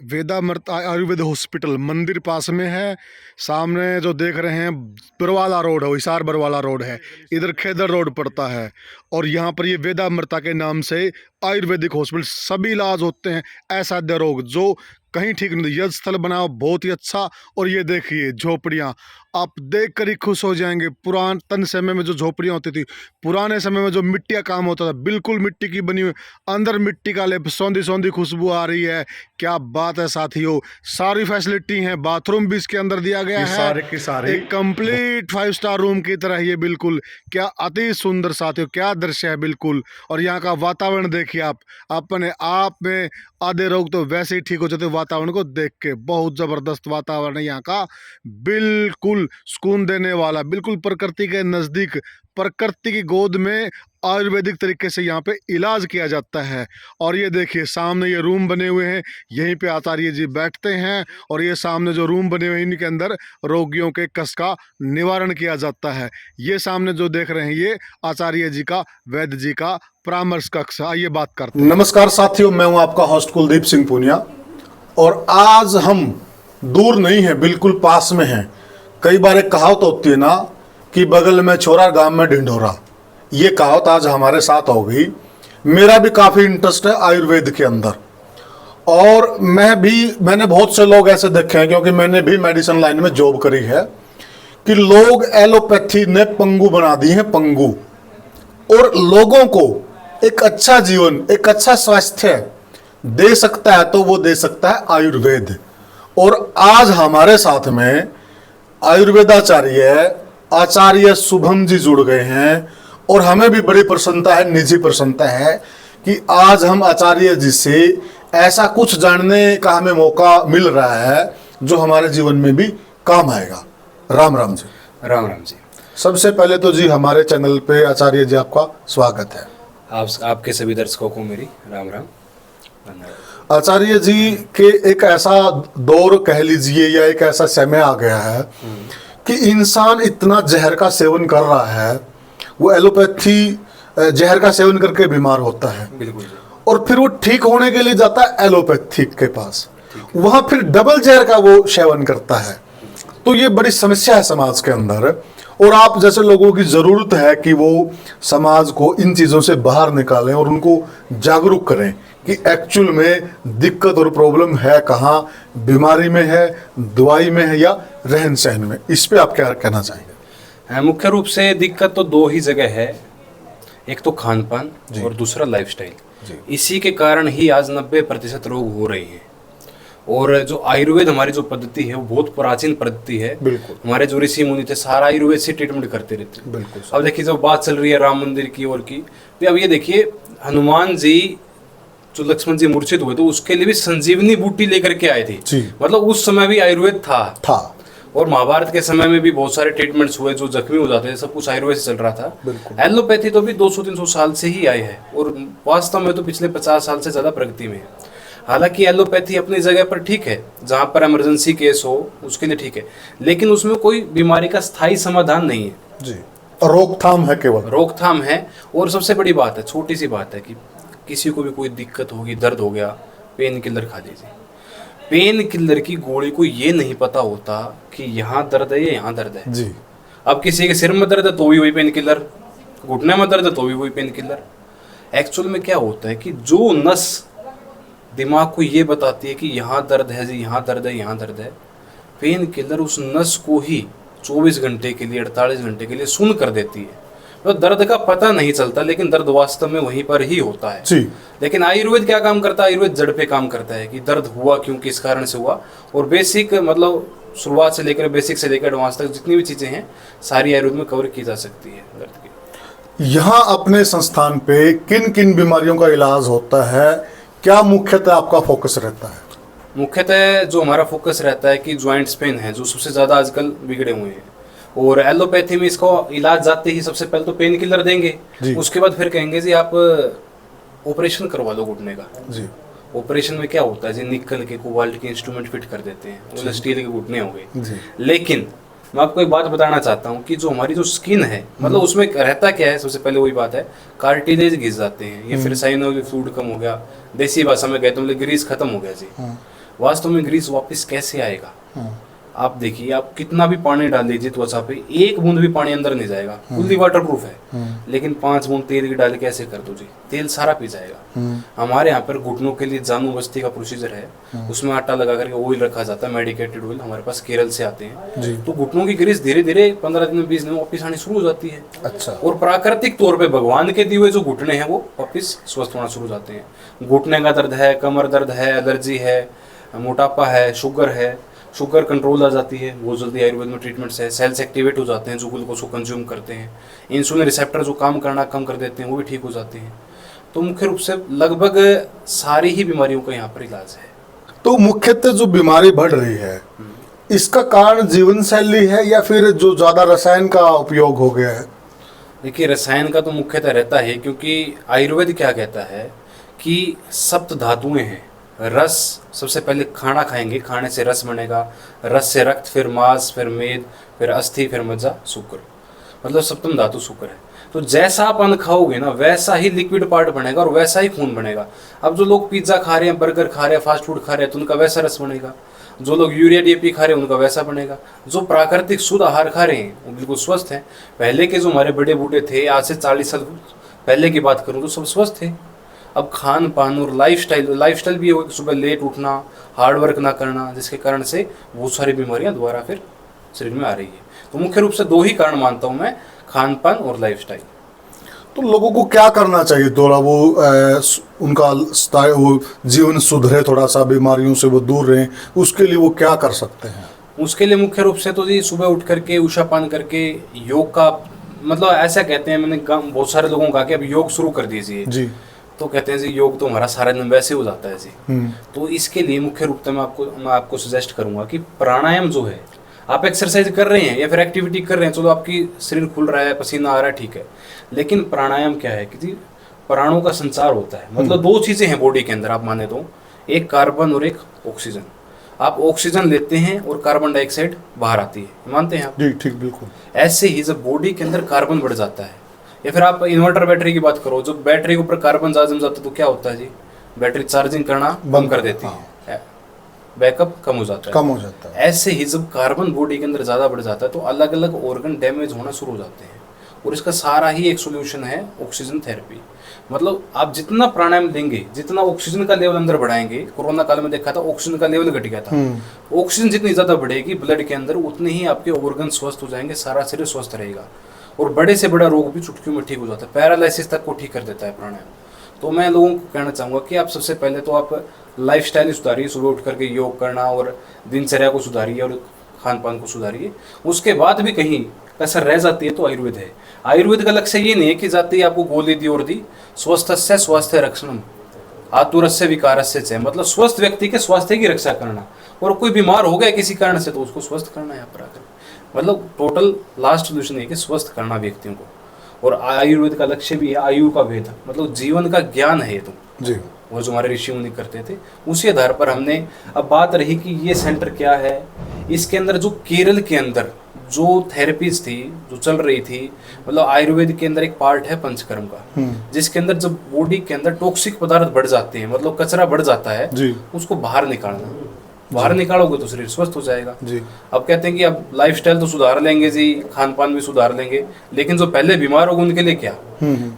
वेदामृत Ayurveda hospital मंदिर पास में है। सामने जो देख रहे हैं बरवाला रोड है, हिसार बरवाला रोड है, इधर खेदर रोड पड़ता है। और यहाँ पर ये वेदामृता के नाम से आयुर्वेदिक हॉस्पिटल, सभी इलाज होते हैं असाध्य रोग जो कहीं ठीक नहीं। यज्ञ स्थल बनाओ बहुत ही अच्छा। और ये देखिए झोपड़ियाँ, आप देख कर ही खुश हो जाएंगे। पुरातन समय में जो झोपड़ियाँ होती थी, पुराने समय में जो मिट्टी का काम होता था, बिल्कुल मिट्टी की बनी हुई, अंदर मिट्टी का लेप, सौंधी सौंधी खुशबू आ रही है। क्या बात है साथियों, सारी फैसिलिटी है, बाथरूम भी इसके अंदर दिया गया है, सारे के सारे एक कंप्लीट 5 स्टार रूम की तरह। ये बिल्कुल क्या अति सुंदर साथियों, क्या दृश्य है बिल्कुल। और यहाँ का वातावरण देखिए आप, अपने आप में आधे रोग तो वैसे ही ठीक हो जाते वातावरण को देख के। बहुत ज़बरदस्त वातावरण है यहाँ का, बिल्कुल सुकून देने वाला, बिल्कुल प्रकृति के नज़दीक, प्रकृति की गोद में आयुर्वेदिक तरीके से यहाँ पे इलाज किया जाता है। और ये देखिए सामने ये रूम बने हुए हैं, यहीं पे आचार्य जी बैठते हैं। और ये सामने जो रूम बने हुए हैं, इनके अंदर रोगियों के कष्ट का निवारण किया जाता है। ये सामने जो देख रहे हैं ये आचार्य जी का, वैद्य जी का परामर्श कक्ष। आइए बात करते हैं। नमस्कार साथियों, मैं हूं आपका होस्ट कुलदीप सिंह पूनिया। और आज हम दूर नहीं है, बिल्कुल पास में हैं। कई बार एक कहावत होती है ना कि बगल में छोरा गांव में ढिंढोरा, ये कहावत आज हमारे साथ होगी। मेरा भी काफ़ी इंटरेस्ट है आयुर्वेद के अंदर, और मैंने बहुत से लोग ऐसे देखे हैं, क्योंकि मैंने भी मेडिसिन लाइन में जॉब करी है, कि लोग एलोपैथी ने पंगु बना दी है, पंगु। और लोगों को एक अच्छा जीवन, एक अच्छा स्वास्थ्य दे सकता है तो वो दे सकता है आयुर्वेद। और आज हमारे साथ में आयुर्वेदाचार्य आचार्य शुभम जी जुड़ गए हैं। और हमें भी बड़ी प्रसन्नता है, निजी प्रसन्नता है कि आज हम आचार्य जी से ऐसा कुछ जानने का हमें मौका मिल रहा है जो हमारे जीवन में भी काम आएगा। राम राम जी। राम राम जी। सबसे पहले तो जी हमारे चैनल पे आचार्य जी आपका स्वागत है। आपके सभी दर्शकों को मेरी राम राम, धन्यवाद। आचार्य जी के एक ऐसा दौर कह लीजिए या एक ऐसा समय आ गया है कि इंसान इतना जहर का सेवन कर रहा है, वो एलोपैथी जहर का सेवन करके बीमार होता है। बिल्कुल। और फिर वो ठीक होने के लिए जाता है एलोपैथिक के पास, वहां फिर डबल जहर का वो सेवन करता है। तो ये बड़ी समस्या है समाज के अंदर। और आप जैसे लोगों की ज़रूरत है कि वो समाज को इन चीज़ों से बाहर निकालें और उनको जागरूक करें कि एक्चुअल में दिक्कत और प्रॉब्लम है कहाँ, बीमारी में है, दवाई में है, या रहन सहन में। इस पे आप क्या कहना चाहेंगे? मुख्य रूप से दिक्कत तो दो ही जगह है, एक तो खान पान और दूसरा लाइफस्टाइल। इसी के कारण ही आज 90% रोग हो रहे हैं। और जो आयुर्वेद हमारी जो पद्धति है वो बहुत प्राचीन पद्धति है। बिल्कुल। हमारे जो ऋषि मुनि थे सारा आयुर्वेद से ट्रीटमेंट करते रहते हैं। बिल्कुल। अब देखिए जो बात चल रही है राम मंदिर की और की, तो अब ये देखिए हनुमान जी जो लक्ष्मण जी मूर्छित हुए तो उसके लिए भी संजीवनी बूटी लेकर के आए थे। मतलब उस समय भी आयुर्वेद था। और महाभारत के समय में भी बहुत सारे ट्रीटमेंट्स हुए, जो जख्मी हो जाते थे सब कुछ आयुर्वेद से चल रहा था। एलोपैथी तो भी 200-300 साल से ही आई है, और वास्तव में तो पिछले 50 साल से ज्यादा प्रगति में है। हालांकि एलोपैथी अपनी जगह पर ठीक है, जहाँ पर इमरजेंसी केस हो उसके लिए ठीक है, लेकिन उसमें कोई बीमारी का स्थायी समाधान नहीं है जी। रोकथाम है, केवल रोकथाम है। और सबसे बड़ी बात है, छोटी सी बात है कि किसी को भी कोई दिक्कत होगी, दर्द हो गया, पेन किलर खा लीजिए। पेन किलर की गोली को ये नहीं पता होता कि यहाँ दर्द है या यहाँ दर्द है जी। अब किसी के सिर में दर्द है तो भी वही पेन किलर, घुटने में दर्द है तो भी वही पेन किलर। एक्चुअल में क्या होता है कि जो नस दिमाग को ये बताती है कि यहाँ दर्द है जी, यहाँ दर्द है, यहाँ दर्द है, पेन किलर उस नस को ही 24 घंटे के लिए, 48 घंटे के लिए सुन कर देती है। तो दर्द का पता नहीं चलता, लेकिन दर्द वास्तव में वहीं पर ही होता है जी। लेकिन आयुर्वेद क्या काम करता है? आयुर्वेद जड़ पे काम करता है कि दर्द हुआ क्यों, किस कारण से हुआ। और बेसिक मतलब शुरुआत से लेकर बेसिक से लेकर एडवांस तक जितनी भी चीज़ें हैं सारी आयुर्वेद में कवर की जा सकती है दर्द की। यहाँ अपने संस्थान पे किन किन बीमारियों का इलाज होता है, क्या मुख्यतः आपका फोकस रहता है? मुख्यतः जो हमारा फोकस रहता है कि जॉइंट्स पेन है जो सबसे ज़्यादा आजकल बिगड़े हुए हैं, और एलोपैथी में इसको इलाज जाते ही सबसे पहले तो पेन किलर देंगे, उसके बाद फिर कहेंगे जी आप ऑपरेशन करवा लो घुटने का जी। ऑपरेशन में क्या होता है जी, निकल के कोबाल्ट के इंस्ट्रूमेंट फिट कर देते हैं, मतलब स्टील के घुटने हो गए। लेकिन मैं आपको एक बात बताना चाहता हूँ कि जो हमारी जो स्किन है, मतलब उसमें रहता क्या है, सबसे पहले वही बात है, कार्टिलेज घिस जाते हैं, या फिर साइनोवियल फ्लूइड कम हो गया, देसी भाषा में कहते हैं ग्रीस खत्म हो गया जी। वास्तव में ग्रीस वापस कैसे आएगा? आप देखिए, आप कितना भी पानी डाल लीजिए त्वचा पे, एक बूंद भी पानी अंदर नहीं जाएगा, फुल्ली वाटर प्रूफ है। लेकिन 5 बूंद तेल की डाल के ऐसे कर दो जी, तेल सारा पी जाएगा। हमारे यहाँ पर घुटनों के लिए जानू बस्ती का प्रोसीजर है, उसमें आटा लगा करके ऑयल रखा जाता है, मेडिकेटेड ऑयल, हमारे पास केरल से आते हैं। तो घुटनों की ग्रीस धीरे धीरे 15 दिन में 20 दिन में वापिस आनी शुरू हो जाती है। अच्छा। और प्राकृतिक तौर पे भगवान के दिए हुए जो घुटने हैं वो वापिस स्वस्थ होना शुरू हो जाते हैं। घुटने का दर्द है, कमर दर्द है, एलर्जी है, मोटापा है, शुगर कंट्रोल आ जाती है, वो जल्दी आयुर्वेद में ट्रीटमेंट्स है। सेल्स एक्टिवेट हो जाते हैं जो ग्लूकोज को कंज्यूम करते हैं। इंसुलिन रिसेप्टर जो काम करना कम कर देते हैं वो भी ठीक हो जाते हैं। तो मुख्य रूप से लगभग सारी ही बीमारियों का यहाँ पर इलाज है। तो मुख्यतः जो बीमारी बढ़ रही है, इसका कारण जीवन शैली है या फिर जो ज्यादा रसायन का उपयोग हो गया है? देखिए, रसायन का तो मुख्यतः रहता है, क्योंकि आयुर्वेद क्या कहता है कि सप्त धातुएं हैं। रस, सबसे पहले खाना खाएंगे, खाने से रस बनेगा, रस से रक्त, फिर मांस, फिर मेद, फिर अस्थि, फिर मज्जा, शुक्र, मतलब सप्तम धातु शुक्र है। तो जैसा आप अन्न खाओगे ना, वैसा ही लिक्विड पार्ट बनेगा और वैसा ही खून बनेगा। अब जो लोग पिज्जा खा रहे हैं, बर्गर खा रहे हैं, फास्ट फूड खा रहे हैं, तो उनका वैसा रस बनेगा। जो लोग यूरिया डीएपी खा रहे हैं उनका वैसा बनेगा। जो प्राकृतिक शुद्ध आहार खा रहे हैं वो बिल्कुल स्वस्थ हैं। पहले के जो हमारे बड़े बूढ़े थे, आज से 40 साल पहले की बात करूँ तो सब स्वस्थ थे। अब खान पान और लाइफस्टाइल भी है, सुबह लेट उठना, हार्ड वर्क ना करना, जिसके कारण से बहुत सारी बीमारियां दोबारा फिर शरीर में आ रही है। तो मुख्य रूप से 2 ही कारण मानता हूं मैं, खान पान और लाइफस्टाइल। तो लोगों को क्या करना चाहिए थोड़ा वो उनका वो जीवन सुधरे, थोड़ा सा बीमारियों से वो दूर रहें, उसके लिए वो क्या कर सकते हैं? उसके लिए मुख्य रूप से तो जी सुबह उठ करके उषा पान करके योग का, मतलब ऐसा कहते हैं, मैंने बहुत सारे लोगों को कहा कि अब योग शुरू कर दीजिए जी। तो कहते हैं जी योग तो हमारा सारा दिन वैसे हो जाता है जी। तो इसके लिए मुख्य रूप से मैं आपको सजेस्ट करूंगा कि प्राणायाम जो है, आप एक्सरसाइज कर रहे हैं या फिर एक्टिविटी कर रहे हैं, चलो आपकी शरीर खुल रहा है, पसीना आ रहा है, ठीक है, लेकिन प्राणायाम क्या है कि जी प्राणों का संचार होता है। मतलब 2 चीजें हैं बॉडी के अंदर, आप माने तो, एक कार्बन और एक ऑक्सीजन। आप ऑक्सीजन लेते हैं और कार्बन डाइऑक्साइड बाहर आती है, मानते हैं आप? जी ठीक, बिल्कुल। ऐसे ही जब बॉडी के अंदर कार्बन बढ़ जाता है, या फिर आप इन्वर्टर बैटरी की बात करो, जब बैटरी के ऊपर कार्बन ज्यादा जम जाता है तो क्या होता है जी, बैटरी चार्जिंग करना बंद कर देती है, बैकअप कम हो जाता है। ऐसे ही जब कार्बन बॉडी के अंदर ज्यादा बढ़ जाता है तो अलग अलग ऑर्गन डैमेज होना शुरू हो जाते हैं, और इसका सारा ही एक सोल्यूशन है ऑक्सीजन थेरेपी। मतलब आप जितना प्राणायाम लेंगे, जितना ऑक्सीजन का लेवल अंदर बढ़ाएंगे, कोरोना काल में देखा था ऑक्सीजन का लेवल घट गया था, ऑक्सीजन जितनी ज्यादा बढ़ेगी ब्लड के अंदर, उतने ही आपके ऑर्गन स्वस्थ हो जाएंगे, सारा शरीर स्वस्थ रहेगा, और बड़े से बड़ा रोग भी चुटकियों में ठीक हो जाता है, पैरालिसिस तक को ठीक कर देता है प्राणायाम। तो मैं लोगों को कहना चाहूँगा कि आप सबसे पहले तो आप लाइफस्टाइल सुधारिए, सुबह उठ करके योग करना और दिनचर्या को सुधारिए और खान पान को सुधारिए। उसके बाद भी कहीं कसर रह जाती है तो आयुर्वेद है। आयुर्वेद का लक्ष्य ये नहीं है कि जाते ही आपको गोली दी और दी, स्वस्थस्य स्वास्थ्य रक्षणम आतुरस्य विकारस्य च, मतलब स्वस्थ व्यक्ति के स्वास्थ्य की रक्षा करना, और कोई बीमार हो गया किसी कारण से तो उसको स्वस्थ करना है पर आकर, मतलब टोटल लास्ट सोल्यूशन है कि स्वस्थ करना व्यक्तियों को। और आयुर्वेद का लक्ष्य भी है आयु का भेद, मतलब जीवन का ज्ञान है ये तो जी, वो जो हमारे ऋषि मुनि करते थे, उसी आधार पर हमने, अब बात रही कि ये सेंटर क्या है, इसके अंदर जो केरल के अंदर जो थेरेपीज थी जो चल रही थी, मतलब आयुर्वेद के अंदर एक पार्ट है पंचकर्म का, जिसके अंदर जब बॉडी के अंदर टॉक्सिक पदार्थ बढ़ जाते हैं, मतलब कचरा बढ़ जाता है जी, उसको बाहर निकालना, बाहर निकालोगे तो शरीर स्वस्थ हो जाएगा जी। अब कहते हैं कि अब लाइफस्टाइल तो सुधार लेंगे जी, खान पान भी सुधार लेंगे, लेकिन जो पहले बीमार होंगे उनके लिए क्या,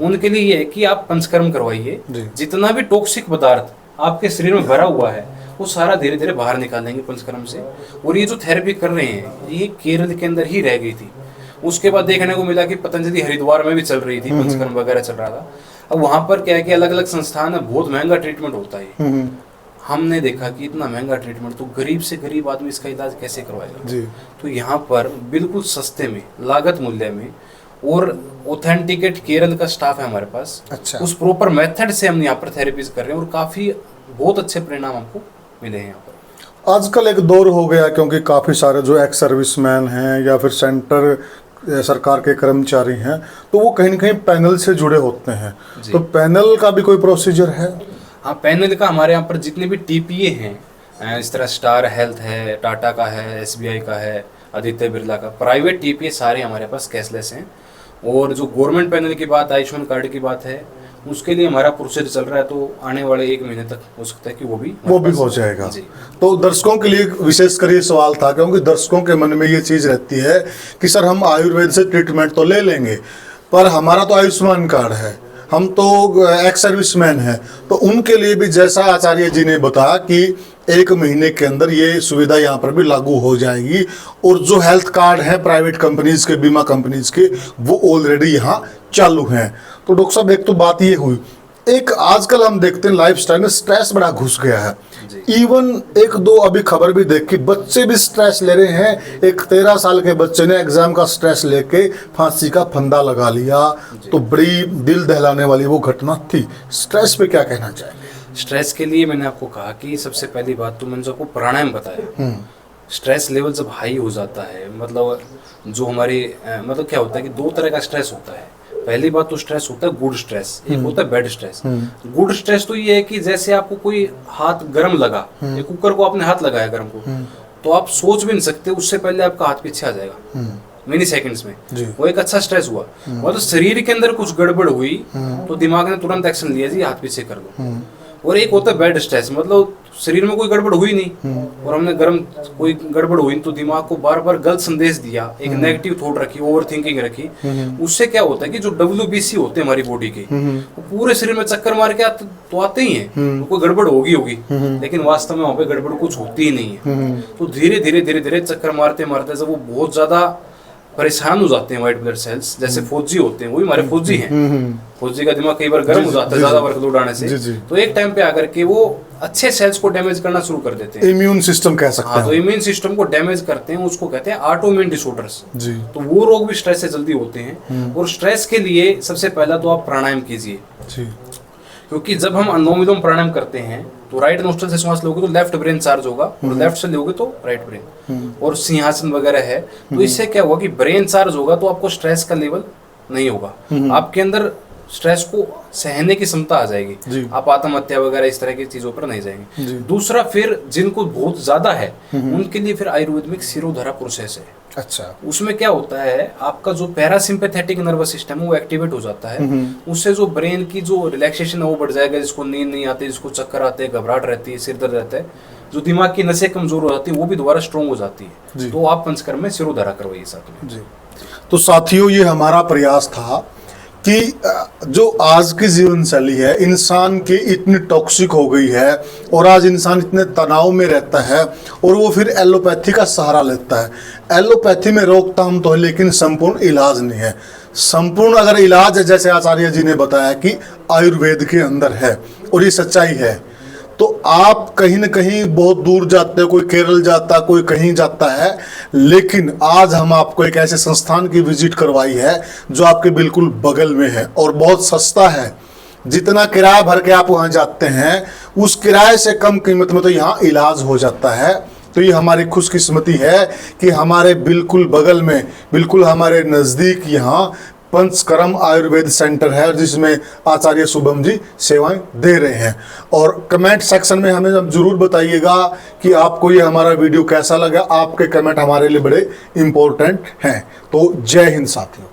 उनके लिए ये है कि आप पंचकर्म करवाइए, जितना भी टॉक्सिक पदार्थ आपके शरीर में भरा हुआ है वो सारा धीरे धीरे बाहर निकालेंगे पंचकर्म से। और ये जो थेरेपी कर रहे हैं ये केरल के अंदर ही रह गई थी, उसके बाद देखने को मिला कि पतंजलि हरिद्वार में भी चल रही थी, पंचकर्म वगैरह चल रहा था। अब वहां पर क्या है कि अलग अलग संस्थान है, बहुत महंगा ट्रीटमेंट होता है। हमने देखा कि इतना महंगा ट्रीटमेंट तो गरीब से गरीब आदमी इसका इलाज कैसे करवाएगा जी। तो यहाँ पर बिल्कुल सस्ते में, लागत मूल्य में, और ऑथेंटिकेट केरल का स्टाफ है हमारे पास। अच्छा। उस प्रॉपर मेथड से हम यहाँ पर थेरेपीज कर रहे हैं और काफी बहुत अच्छे परिणाम हमको मिले हैं यहाँ पर। आजकल एक दौर हो गया क्योंकि काफी सारे जो एक्स सर्विसमैन हैं या फिर सेंटर सरकार के कर्मचारी हैं तो वो कहीं न कहीं पैनल से जुड़े होते हैं, तो पैनल का भी कोई प्रोसीजर है? हाँ, पैनल का हमारे यहाँ पर जितने भी टीपीए हैं, इस तरह स्टार हेल्थ है, टाटा का है, एसबीआई का है, आदित्य बिरला का, प्राइवेट टीपीए सारे हमारे पास कैशलेस हैं। और जो गवर्नमेंट पैनल की बात, आयुष्मान कार्ड की बात है, उसके लिए हमारा प्रोसेस चल रहा है, तो आने वाले 1 महीने तक हो सकता है कि वो भी हो जाएगा। जी। तो दर्शकों के लिए विशेष कर ये सवाल था, क्योंकि दर्शकों के मन में ये चीज़ रहती है कि सर हम आयुर्वेद से ट्रीटमेंट तो ले लेंगे, पर हमारा तो आयुष्मान कार्ड है, हम तो एक्स सर्विसमैन हैं, तो उनके लिए भी जैसा आचार्य जी ने बताया कि 1 महीने के अंदर ये सुविधा यहाँ पर भी लागू हो जाएगी, और जो हेल्थ कार्ड है प्राइवेट कंपनीज के, बीमा कंपनीज के, वो ऑलरेडी यहाँ चालू हैं। तो डॉक्टर साहब एक तो बात ये हुई, एक आजकल हम देखते हैं लाइफस्टाइल में स्ट्रेस बड़ा घुस गया है। इवन 1-2 अभी खबर भी देखी, बच्चे भी स्ट्रेस ले रहे हैं। एक 13 साल के बच्चे ने एग्जाम का स्ट्रेस लेके फांसी का फंदा लगा लिया, तो बड़ी दिल दहलाने वाली वो घटना थी। स्ट्रेस पे क्या कहना चाहेंगे? स्ट्रेस के लिए मैंने आपको कहा कि सबसे पहली बात तो मैंने आपको प्राणायाम बताया। स्ट्रेस लेवल जब हाई हो जाता है, मतलब जो हमारी मतलब क्या होता है कि 2 तरह का स्ट्रेस होता है। पहली बात तो स्ट्रेस होता है गुड स्ट्रेस, एक होता है बैड स्ट्रेस। गुड स्ट्रेस तो ये है कि जैसे आपको कोई हाथ गर्म लगा, एक कुकर को आपने हाथ लगाया गर्म को, तो आप सोच भी नहीं सकते, उससे पहले आपका हाथ पीछे आ जाएगा मिनी सेकंड्स में। वो एक अच्छा स्ट्रेस हुआ। मतलब शरीर के अंदर कुछ गड़बड़ हुई तो दिमाग ने तुरंत एक्शन लिया, जी हाथ पीछे कर दो। और एक होता है बैड स्ट्रेस, मतलब शरीर में कोई गड़बड़ हुई नहीं और हमने गर्म कोई गड़बड़ हुई तो दिमाग को बार बार गलत संदेश दिया, एक नेगेटिव थॉट रखी, ओवर थिंकिंग रखी। उससे क्या होता है कि जो WBC होते हैं हमारी बॉडी के, वो पूरे शरीर में चक्कर मार के तो आते ही हैं, तो कोई गड़बड़ होगी लेकिन वास्तव में वहाँ पे गड़बड़ कुछ होती ही नहीं है। तो धीरे धीरे चक्कर मारते मारते जब वो बहुत ज्यादा परेशान हो जाते हैं, व्हाइट ब्लड सेल्स जैसे फौजी होते हैं, वही हमारे फौजी हैं। फौजी का दिमाग कई बार गर्म हो जाता है ज्यादा वर्कलोड आने से, तो एक टाइम पे आकर के वो अच्छे सेल्स को डैमेज करना शुरू कर देते हैं। इम्यून सिस्टम कह सकते हैं। तो इम्यून सिस्टम को डैमेज करते हैं, उसको कहते हैं ऑटोइम्यून डिसऑर्डर्स। जी। तो वो रोग भी स्ट्रेस से जल्दी होते हैं। और स्ट्रेस के लिए सबसे पहला तो आप प्राणायाम कीजिए, क्योंकि जब हम अनुलोम विलोम प्राणायाम करते हैं तो राइट नोस्ट्रल से श्वास लोगे तो लेफ्ट ब्रेन चार्ज होगा, और लेफ्ट से लोगे तो राइट ब्रेन। और सिंहासन वगैरह है, तो इससे क्या होगा कि ब्रेन चार्ज होगा तो आपको स्ट्रेस का लेवल नहीं होगा, आपके अंदर स्ट्रेस को सहने की क्षमता आ जाएगी, आप आत्महत्या वगैरह इस तरह की चीजों पर नहीं जाएंगे। दूसरा, फिर जिनको बहुत ज्यादा है उनके लिए फिर आयुर्वेद में शिरोधारा प्रोसेस है। अच्छा। उसमें क्या होता है, आपका जो पैरासिम्पैथेटिक नर्वस सिस्टम है वो एक्टिवेट हो जाता है, उससे जो ब्रेन की जो रिलैक्सेशन है वो बढ़ जाएगा। जिसको नींद नहीं आती, जिसको चक्कर आते हैं, घबराहट रहती है, सिर दर्द रहता है, जो दिमाग की नसें कमजोर हो जाती है वो भी दोबारा स्ट्रॉन्ग हो जाती है। तो आप पंचकर्म में शिरोधारा करवाइए साथ में। जी। तो साथियों, ये हमारा प्रयास था कि जो आज की जीवन शैली है इंसान की इतनी टॉक्सिक हो गई है, और आज इंसान इतने तनाव में रहता है, और वो फिर एलोपैथी का सहारा लेता है। एलोपैथी में रोकथाम तो है लेकिन संपूर्ण इलाज नहीं है। संपूर्ण अगर इलाज है, जैसे आचार्य जी ने बताया कि आयुर्वेद के अंदर है, और ये सच्चाई है, तो आप कहीं ना कहीं बहुत दूर जाते हो, कोई केरल जाता, कोई कहीं जाता है, लेकिन आज हम आपको एक ऐसे संस्थान की विजिट करवाई है जो आपके बिल्कुल बगल में है और बहुत सस्ता है। जितना किराया भर के आप वहाँ जाते हैं उस किराए से कम कीमत में तो यहाँ इलाज हो जाता है। तो ये हमारी खुशकिस्मती है कि हमारे बिल्कुल बगल में, बिल्कुल हमारे नज़दीक यहाँ पंचकर्म आयुर्वेद सेंटर है, जिसमें आचार्य शुभम जी सेवाएं दे रहे हैं। और कमेंट सेक्शन में हमें जरूर बताइएगा कि आपको ये हमारा वीडियो कैसा लगा। आपके कमेंट हमारे लिए बड़े इम्पोर्टेंट हैं। तो जय हिंद साथियों।